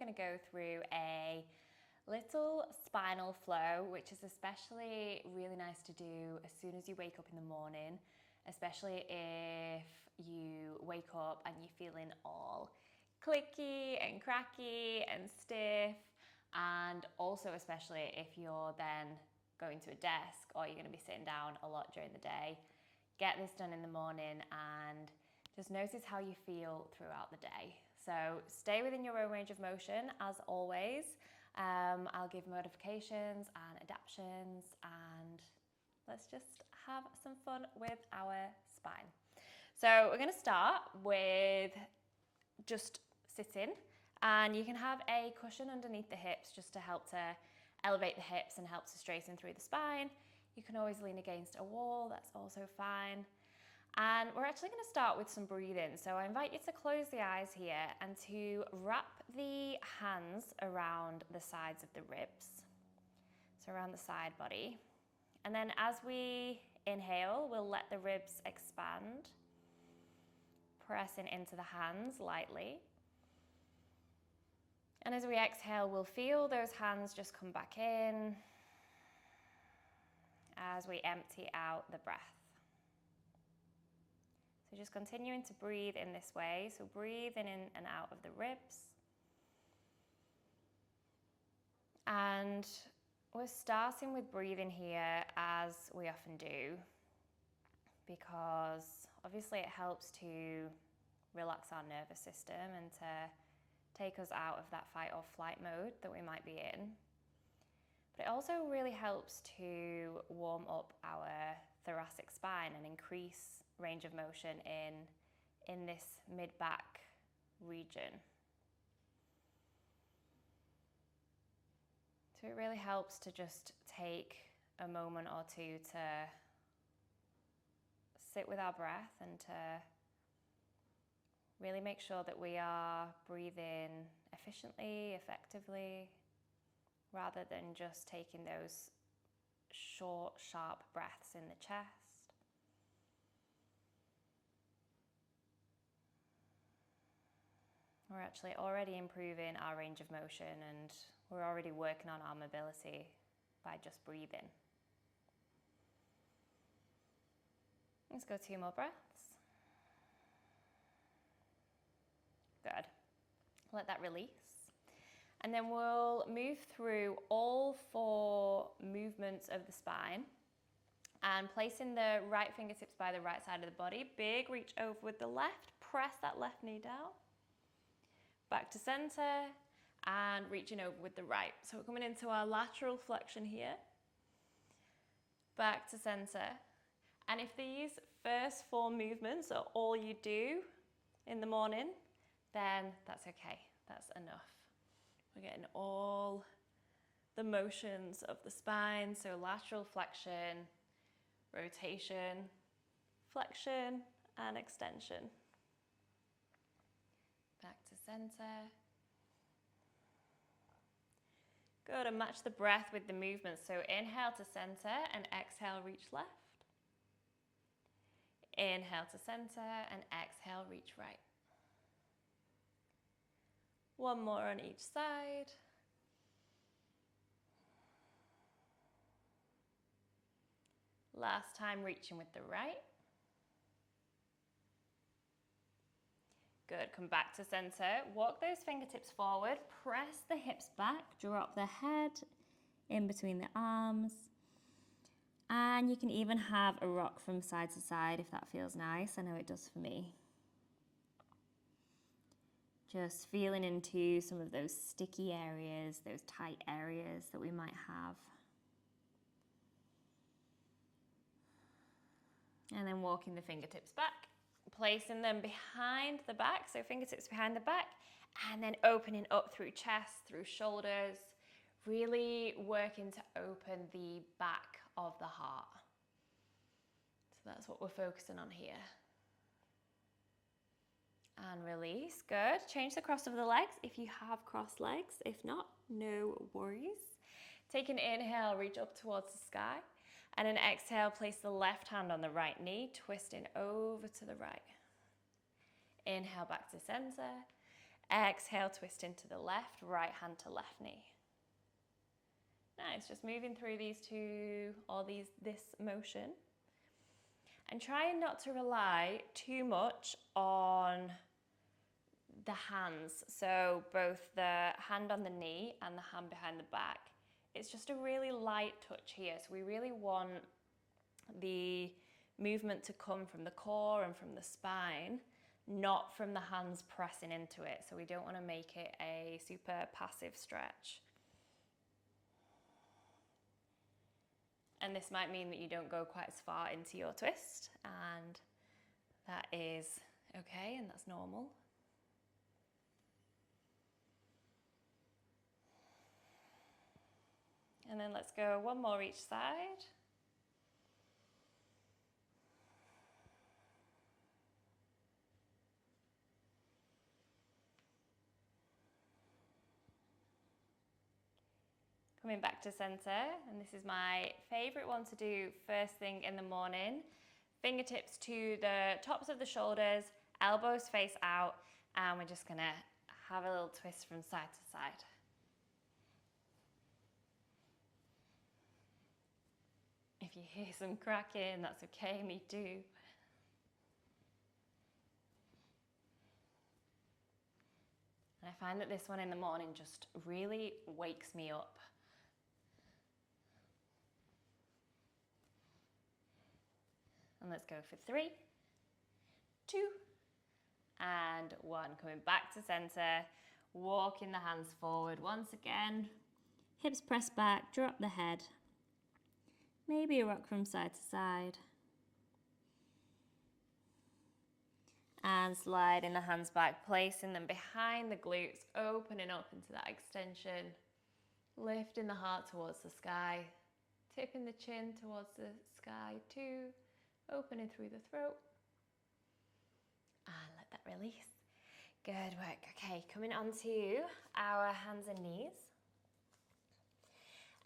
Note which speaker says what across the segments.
Speaker 1: going to go through a little spinal flow, which is especially really nice to do as soon as you wake up in the morning, especially if you wake up and you're feeling all clicky and cracky and stiff, and also especially if you're then going to a desk or you're going to be sitting down a lot during the day. Get this done in the morning and just notice how you feel throughout the day. So stay within your own range of motion as always. I'll give modifications and adaptations, and let's just have some fun with our spine. So we're going to start with just sitting, and you can have a cushion underneath the hips just to help to elevate the hips and help to straighten through the spine. You can always lean against a wall, that's also fine. And we're actually going to start with some breathing. So I invite you to close the eyes here and to wrap the hands around the sides of the ribs, so around the side body. And then as we inhale, we'll let the ribs expand, pressing into the hands lightly. And as we exhale, we'll feel those hands just come back in as we empty out the breath. So just continuing to breathe in this way. So breathing in and out of the ribs. And we're starting with breathing here as we often do, because obviously it helps to relax our nervous system and to take us out of that fight or flight mode that we might be in. But it also really helps to warm up our thoracic spine and increase range of motion in this mid-back region. So it really helps to just take a moment or two to sit with our breath and to really make sure that we are breathing efficiently, effectively, rather than just taking those short, sharp breaths in the chest. We're actually already improving our range of motion, and we're already working on our mobility by just breathing. Let's go 2 more breaths. Good. Let that release. And then we'll move through all 4 movements of the spine and placing the right fingertips by the right side of the body. Big reach over with the left. Press that left knee down. Back to center and reaching over with the right. So we're coming into our lateral flexion here. Back to center. And if these first 4 movements are all you do in the morning, then that's okay. That's enough. We're getting all the motions of the spine, so lateral flexion, rotation, flexion, and extension. Back to center. Good, and match the breath with the movement. So inhale to center and exhale, reach left. Inhale to center and exhale, reach right. 1 more on each side. Last time, reaching with the right. Good, come back to center. Walk those fingertips forward, press the hips back, drop the head in between the arms. And you can even have a rock from side to side if that feels nice. I know it does for me. Just feeling into some of those sticky areas, those tight areas that we might have. And then walking the fingertips back, placing them behind the back, so fingertips behind the back, and then opening up through chest, through shoulders, really working to open the back of the heart. So that's what we're focusing on here. And release, good. Change the cross of the legs if you have crossed legs. If not, no worries. Take an inhale, reach up towards the sky. And an exhale, place the left hand on the right knee, twisting over to the right. Inhale back to center. Exhale, twist into the left, right hand to left knee. Nice, just moving through these two, or this motion. And trying not to rely too much on the hands. So both the hand on the knee and the hand behind the back. It's just a really light touch here. So we really want the movement to come from the core and from the spine, not from the hands pressing into it. So we don't want to make it a super passive stretch. And this might mean that you don't go quite as far into your twist, and that is okay, and that's normal. And then let's go one more each side. Coming back to center, and this is my favorite one to do first thing in the morning. Fingertips to the tops of the shoulders, elbows face out, and we're just gonna have a little twist from side to side. If you hear some cracking, that's okay, me too. And I find that this one in the morning just really wakes me up. And let's go for 3, 2, and 1. Coming back to center, walking the hands forward once again. Hips press back, drop the head. Maybe a rock from side to side. And sliding the hands back, placing them behind the glutes, opening up into that extension. Lifting the heart towards the sky. Tipping the chin towards the sky too. Opening through the throat. And let that release. Good work. Okay, coming on to our hands and knees.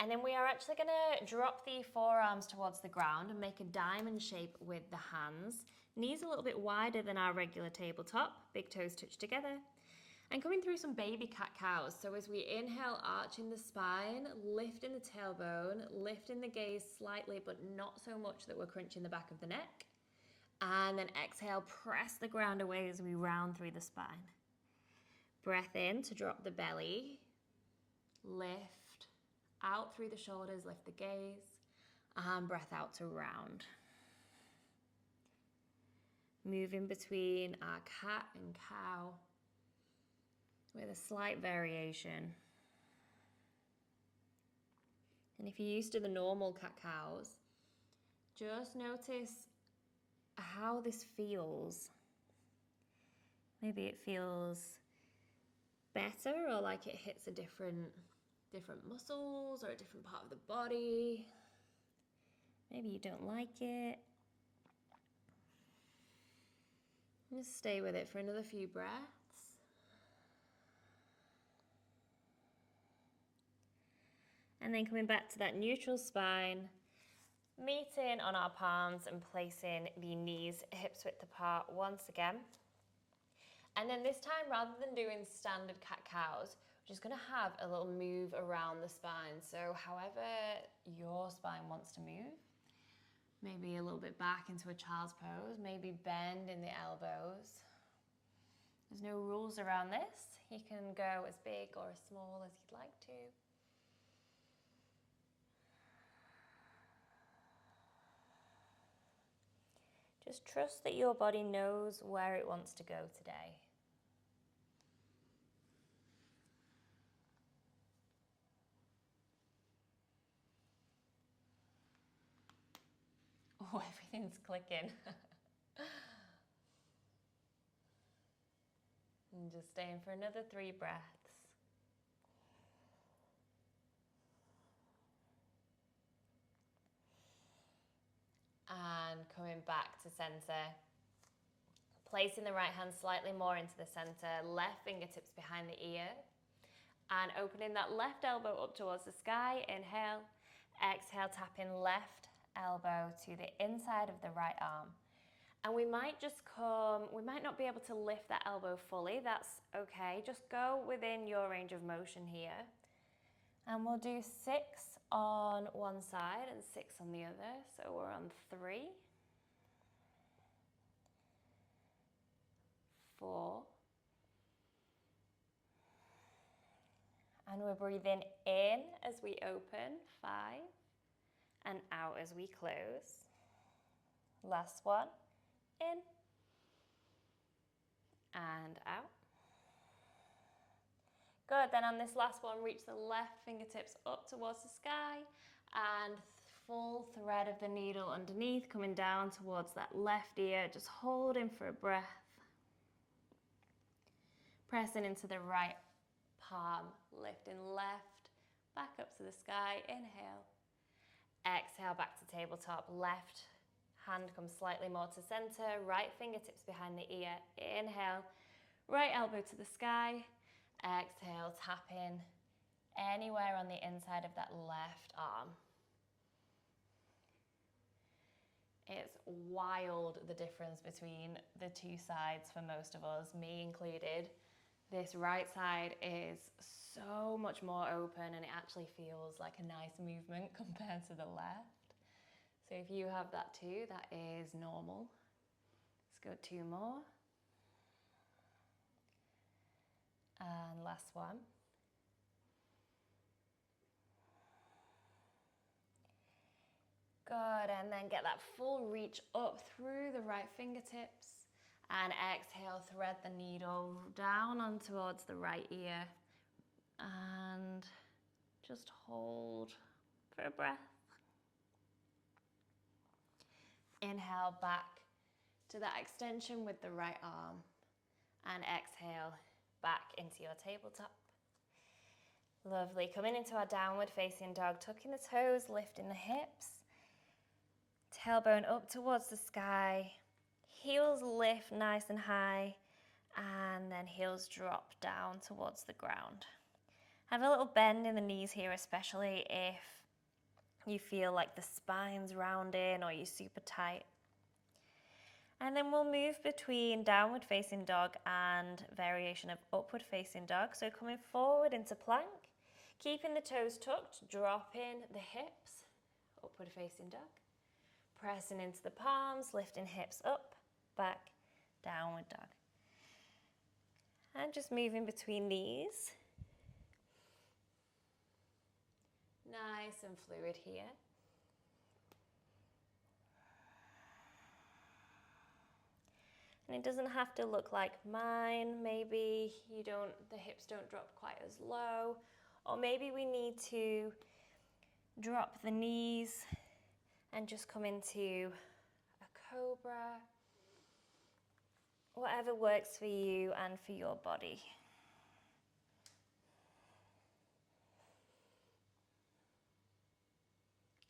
Speaker 1: And then we are actually going to drop the forearms towards the ground and make a diamond shape with the hands. Knees a little bit wider than our regular tabletop. Big toes touch together. And coming through some baby cat-cows. So as we inhale, arching the spine, lifting the tailbone, lifting the gaze slightly, but not so much that we're crunching the back of the neck. And then exhale, press the ground away as we round through the spine. Breath in to drop the belly. Lift. Out through the shoulders, lift the gaze, and breath out to round. Moving between our cat and cow with a slight variation. And if you're used to the normal cat-cows, just notice how this feels. Maybe it feels better, or like it hits a different muscles or a different part of the body. Maybe you don't like it. Just stay with it for another few breaths. And then coming back to that neutral spine, meeting on our palms and placing the knees hips width apart once again. And then this time, rather than doing standard cat-cows, we're just going to have a little move around the spine. So however your spine wants to move, maybe a little bit back into a child's pose, maybe bend in the elbows. There's no rules around this. You can go as big or as small as you'd like to. Just trust that your body knows where it wants to go today. Oh, everything's clicking. And just staying for another 3 breaths. And coming back to center. Placing the right hand slightly more into the center, left fingertips behind the ear. And opening that left elbow up towards the sky. Inhale. Exhale, tapping left elbow to the inside of the right arm. And we might not be able to lift that elbow fully. That's okay. Just go within your range of motion here. And we'll do 6 on one side and 6 on the other. So we're on 3, 4, and we're breathing in as we open, 5, and out as we close. Last one, in and out. Good, then on this last one, reach the left fingertips up towards the sky and full thread of the needle underneath, coming down towards that left ear, just holding for a breath. Pressing into the right palm, lifting left, back up to the sky, inhale. Exhale, back to tabletop, left hand comes slightly more to center, right fingertips behind the ear, inhale, right elbow to the sky, exhale, tap in anywhere on the inside of that left arm. It's wild the difference between the two sides for most of us, me included. This right side is so much more open and it actually feels like a nice movement compared to the left. So if you have that too, that is normal. Let's go 2 more. And last one. Good, and then get that full reach up through the right fingertips. And exhale, thread the needle down on towards the right ear. And just hold for a breath. Inhale back to that extension with the right arm. And exhale back into your tabletop. Lovely. Coming into our downward facing dog, tucking the toes, lifting the hips. Tailbone up towards the sky. Heels lift nice and high, and then heels drop down towards the ground. Have a little bend in the knees here, especially if you feel like the spine's rounding or you're super tight. And then we'll move between downward facing dog and variation of upward facing dog. So coming forward into plank, keeping the toes tucked, dropping the hips, upward facing dog. Pressing into the palms, lifting hips up, back, downward dog. And just moving between these. Nice and fluid here. And it doesn't have to look like mine. Maybe the hips don't drop quite as low. Or maybe we need to drop the knees and just come into a cobra. Whatever works for you and for your body.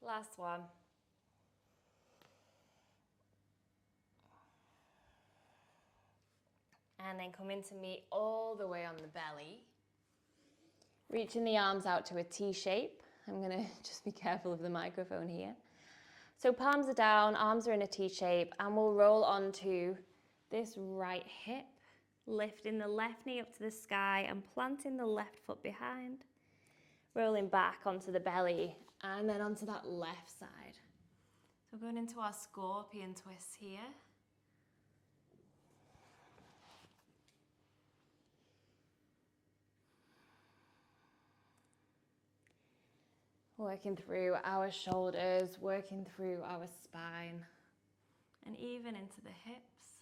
Speaker 1: Last one. And then come into meet all the way on the belly. Reaching the arms out to a T shape. I'm going to just be careful of the microphone here. So palms are down, arms are in a T shape, and we'll roll onto this right hip, lifting the left knee up to the sky and planting the left foot behind. Rolling back onto the belly and then onto that left side. So going into our scorpion twist here. Working through our shoulders, working through our spine, and even into the hips.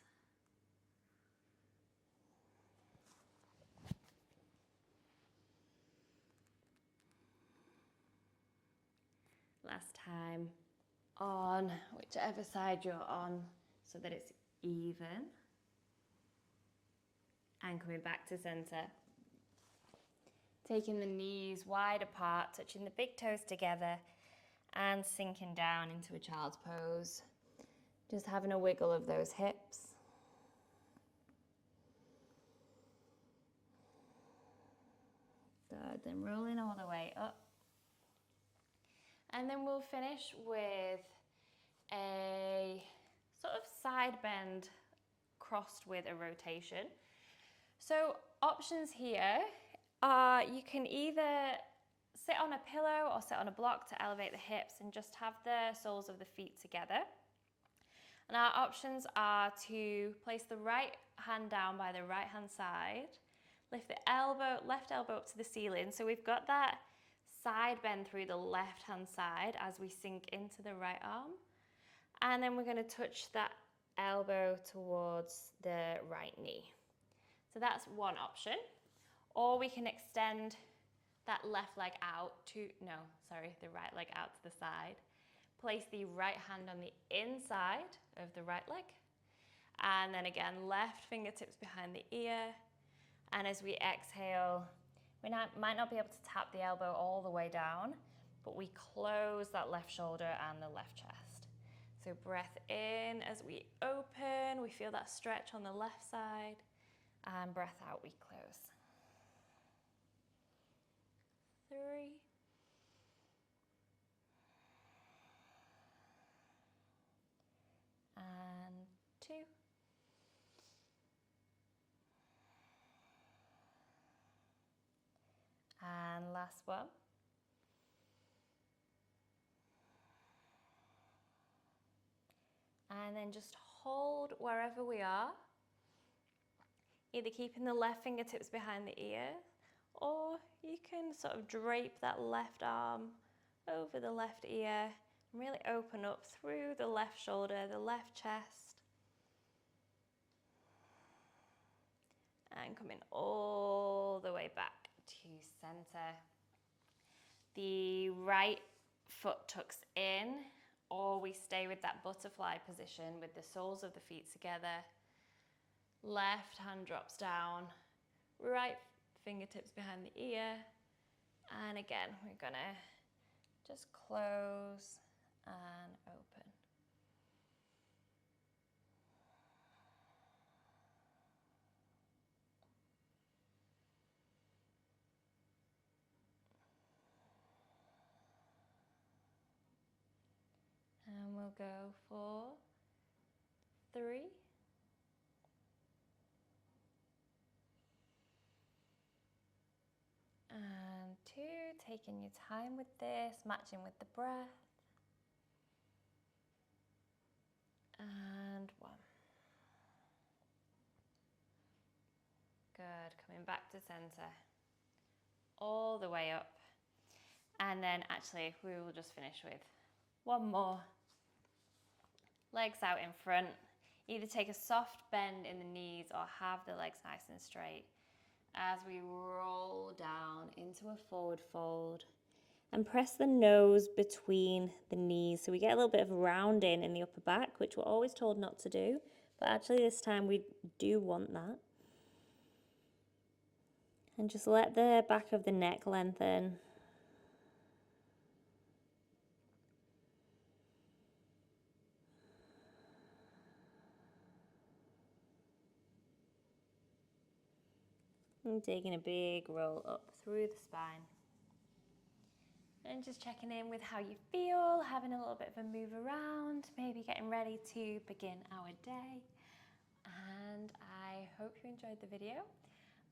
Speaker 1: Last time on whichever side you're on so that it's even. And coming back to center. Taking the knees wide apart, touching the big toes together and sinking down into a child's pose. Just having a wiggle of those hips. Good, then rolling all the way up. And then we'll finish with a sort of side bend extend crossed with a rotation. So options here are you can either sit on a pillow or sit on a block to elevate the hips and just have the soles of the feet together. And our options are to place the right hand down by the right hand side, lift the left elbow up to the ceiling. So we've got that side bend through the left hand side as we sink into the right arm. And then we're going to touch that elbow towards the right knee. So that's one option. Or we can extend that left leg out the right leg out to the side. Place the right hand on the inside of the right leg. And then again, left fingertips behind the ear. And as we exhale, we might not be able to tap the elbow all the way down, but we close that left shoulder and the left chest. So breath in as we open, we feel that stretch on the left side, and breath out, we close. 3. And 2. And last one. And then just hold wherever we are, either keeping the left fingertips behind the ear, or you can sort of drape that left arm over the left ear and really open up through the left shoulder, the left chest, and coming all the way back to center. The right foot tucks in, or we stay with that butterfly position with the soles of the feet together. Left hand drops down, right fingertips behind the ear. And again, we're gonna just close and open. And we'll go for 3. And 2, taking your time with this, matching with the breath. And 1. Good, coming back to center. All the way up. And then actually we will just finish with one more. Legs out in front. Either take a soft bend in the knees or have the legs nice and straight as we roll down into a forward fold and press the nose between the knees. So we get a little bit of rounding in the upper back, which we're always told not to do, but actually this time we do want that. And just let the back of the neck lengthen. And taking a big roll up through the spine. And just checking in with how you feel, having a little bit of a move around, maybe getting ready to begin our day. And I hope you enjoyed the video.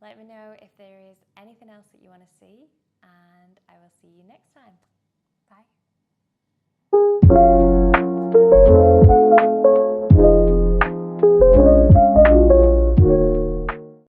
Speaker 1: Let me know if there is anything else that you want to see, and I will see you next time. Bye.